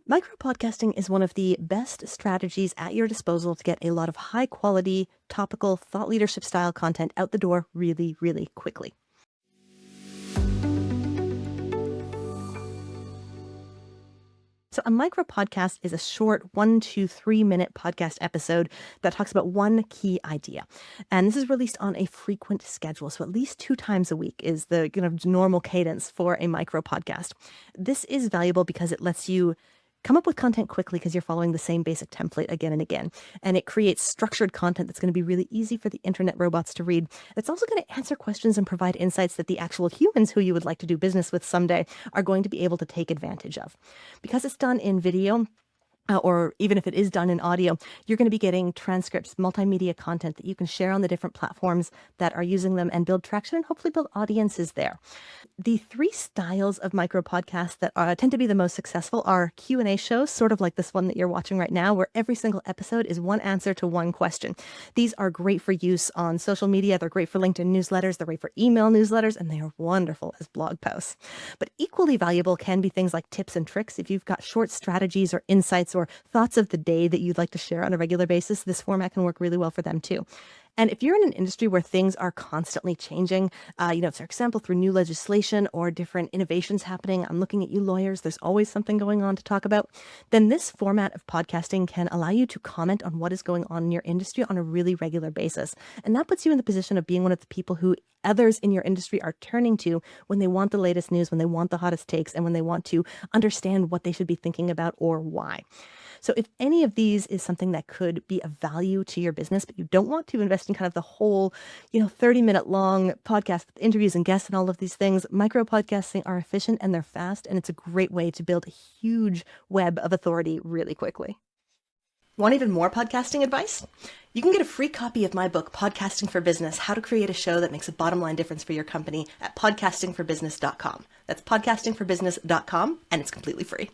Micro podcasting is one of the best strategies at your disposal to get a lot of high quality, topical, thought leadership style content out the door really, really quickly. So a micro podcast is a short 1 to 3 minute podcast episode that talks about one key idea. And this is released on a frequent schedule. So at least 2 times a week is the normal cadence for a micro podcast. This is valuable because it lets you come up with content quickly because you're following the same basic template again and again. And it creates structured content that's going to be really easy for the internet robots to read. It's also going to answer questions and provide insights that the actual humans who you would like to do business with someday are going to be able to take advantage of. Because it's done in video, or even if it is done in audio, you're going to be getting transcripts, multimedia content that you can share on the different platforms that are using them and build traction and hopefully build audiences there. The 3 styles of micro podcasts that tend to be the most successful are Q&A shows, sort of like this one that you're watching right now, where every single episode is one answer to one question. These are great for use on social media. They're great for LinkedIn newsletters. They're great for email newsletters, and they are wonderful as blog posts. But equally valuable can be things like tips and tricks. If you've got short strategies or insights or thoughts of the day that you'd like to share on a regular basis, this format can work really well for them too. And if you're in an industry where things are constantly changing, for example, through new legislation or different innovations happening, I'm looking at you lawyers, there's always something going on to talk about, then this format of podcasting can allow you to comment on what is going on in your industry on a really regular basis. And that puts you in the position of being one of the people who others in your industry are turning to when they want the latest news, when they want the hottest takes, and when they want to understand what they should be thinking about or why. So if any of these is something that could be of value to your business, but you don't want to invest in kind of the whole, 30-minute long podcast with interviews and guests and all of these things, micro podcasting are efficient and they're fast, and it's a great way to build a huge web of authority really quickly. Want even more podcasting advice? You can get a free copy of my book, Podcasting for Business, How to Create a Show That Makes a Bottom Line Difference for Your Company at podcastingforbusiness.com. That's podcastingforbusiness.com, and it's completely free.